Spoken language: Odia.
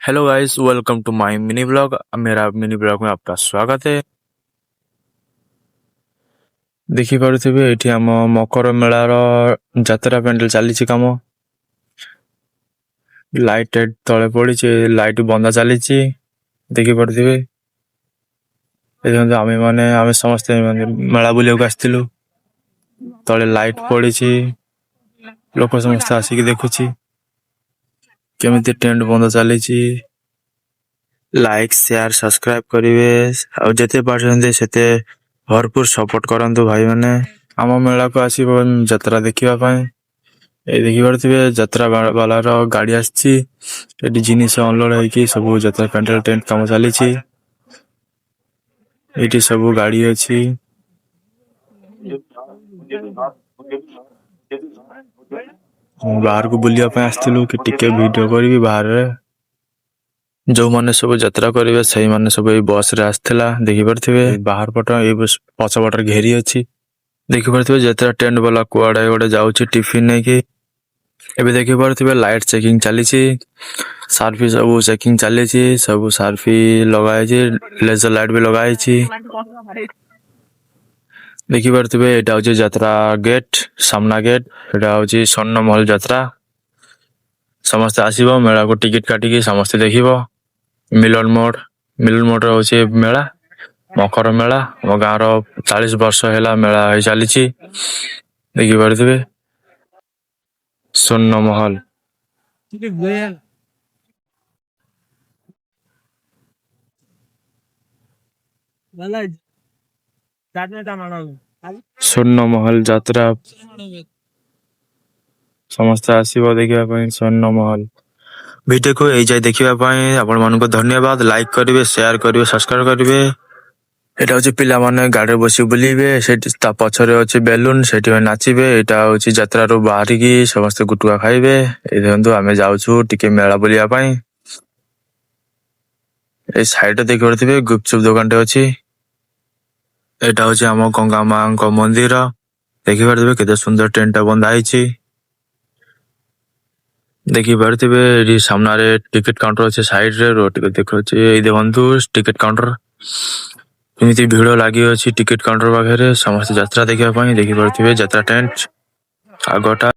Hello guys, welcome to my mini blog. मेरा मिनी ब्लॉग में आपका स्वागत है। ଦେଖିପାରୁଥିବେ ଏଠି ଆମ ମକର ମେଳାର ଯାତ୍ରା ପ୍ୟାଣ୍ଡେଲ ଚାଲିଛି କାମ। ଲାଇଟ୍ ତଳେ ପଡ଼ିଛି, ଲାଇଟ୍ ବନ୍ଧା ଚାଲିଛି। ଦେଖିପାରୁଥିବେ ଆମେ ସମସ୍ତେ ମେଳା ବୁଲିବାକୁ ଆସିଥିଲୁ। ତଳେ ଲାଇଟ୍ ପଡ଼ିଛି, ଲୋକ ସମସ୍ତେ ଆସିକି ଦେଖୁଛି କେମିତି ଟେଣ୍ଟ ବନ୍ଧା ଚାଲିଛି। ଲାଇକ୍ ସେୟାର ସବସ୍କ୍ରାଇବ କରିବେ, ଆଉ ଯେତେ ପାରୁଛନ୍ତି ସେତେ ଭରପୁର ସପୋର୍ଟ କରନ୍ତୁ ଭାଇମାନେ। ଆମ ମେଳାକୁ ଆସିବ ଯାତ୍ରା ଦେଖିବା ପାଇଁ। ଏଇ ଦେଖିପାରୁଥିବେ ଯାତ୍ରା ବାଲାର ଗାଡ଼ି ଆସିଛି। ଏଠି ଜିନିଷ ଅନଲୋଡ ହେଇକି ସବୁ ଯାତ୍ରା ପ୍ୟାଣ୍ଡେଲ ଟେଣ୍ଟ କାମ ଚାଲିଛି। ଏଇଠି ସବୁ ଗାଡ଼ି ଅଛି। ବାହାରକୁ ବୁଲିବା ପାଇଁ ଆସିଥିଲୁ କି ଟିକେ ଭିଡିଓ କରିବି ବାହାରେ। ଯୋଉମାନେ ସବୁ ଯାତ୍ରା କରିବେ ସେଇମାନେ ସବୁ ଏଇ ବସ ରେ ଆସିଥିଲା। ଦେଖିପାରୁଥିବେ ବାହାର ପଟ ଏଇ ପଛ ପଟରେ ଘେରି ଅଛି। ଦେଖିପାରୁଥିବେ ଯାତ୍ରା ଟେଣ୍ଟ ବାଲା କୁଆଡେ ଗୋଟେ ଯାଉଛି ଟିଫିନ ନେଇକି। ଏବେ ଦେଖିପାରୁଥିବେ ଲାଇଟ୍ ଚେକିଂ ଚାଲିଛି, ସାର୍ଫି ସବୁ ଚେକିଂ ଚାଲିଛି। ସବୁ ସାର୍ଫି ଲଗା ହେଇଛି, ଲେଜର ଲାଇଟ୍ ବି ଲଗା ହେଇଛି। ଦେଖିପାରୁଥିବେ ଏଇଟା ହଉଛି ଯାତ୍ରା ଗେଟ୍, ସାମ୍ନା ଗେଟ୍। ଏଇଟା ହଉଛି ସ୍ୱର୍ଣ୍ଣମହଲ ଯାତ୍ରା। ସମସ୍ତେ ଆସିବ ମେଳାକୁ ଟିକେଟ କାଟିକି ସମସ୍ତେ ଦେଖିବ। ମିଲନ ମୋଡ ହଉଛି ମେଳା, ମକର ମେଳା। ଆମ ଗାଁର 40 ବର୍ଷ ହେଲା ମେଳା ହେଇ ଚାଲିଛି। ଦେଖିପାରୁଥିବେ ସ୍ୱର୍ଣ୍ଣମହଲ। ସ୍ୱର୍ଣ୍ଣମହଲ ଯାତ୍ରା ସମସ୍ତେ ଆସିବ ଦେଖିବା ପାଇଁ। ସ୍ୱର୍ଣ୍ଣମହଲ ଭିଡିଓକୁ ଏଇ ଯାଏ ଦେଖିବା ପାଇଁ ଆପଣମାନଙ୍କୁ ଧନ୍ୟବାଦ। ଲାଇକ୍ କରିବେ, ସେୟାର କରିବେ, ସବସ୍କ୍ରାଇବ କରିବେ। ଏଇଟା ହଉଛି ପିଲାମାନେ ଗାଡ଼ିରେ ବସି ବୁଲିବେ। ସେଠି ତା ପଛରେ ଅଛି ବେଲୁନ, ସେଠି ନାଚିବେ। ଏଇଟା ହଉଛି ଯାତ୍ରାରୁ ବାହାରିକି ସମସ୍ତେ ଗୁଟୁକା ଖାଇବେ। ଏଇ ଦେଖନ୍ତୁ ଆମେ ଯାଉଛୁ ଟିକେ ମେଳା ବୁଲିବା ପାଇଁ। ଏଇ ସାଇଡରେ ଦେଖିପାରୁଥିବେ ଗୁପଚୁପ ଦୋକାନଟେ ଅଛି। ଏଇଟା ହଉଛି ଆମ ଗଙ୍ଗା ମାଙ୍କ ମନ୍ଦିର। ଦେଖିପାରୁଥିବେ କେତେ ସୁନ୍ଦର ଟେଣ୍ଟ ବନ୍ଧା ହେଇଛି। ଦେଖିପାରୁଥିବେ ଏଠି ସାମ୍ନାରେ ଟିକେଟ କାଉଣ୍ଟର ଅଛି। ସାଇଡରେ ରୋଡ ଟିକେ ଦେଖୁଛି। ଏଇ ଦେଖନ୍ତୁ ଟିକେଟ କାଉଣ୍ଟର ଏମିତି ଭିଡ ଲାଗି ଅଛି ଟିକେଟ କାଉଣ୍ଟର ପାଖରେ ସମସ୍ତେ ଯାତ୍ରା ଦେଖିବା ପାଇଁ। ଦେଖିପାରୁଥିବେ ଯାତ୍ରା ଟେଣ୍ଟ ଆଗଟା।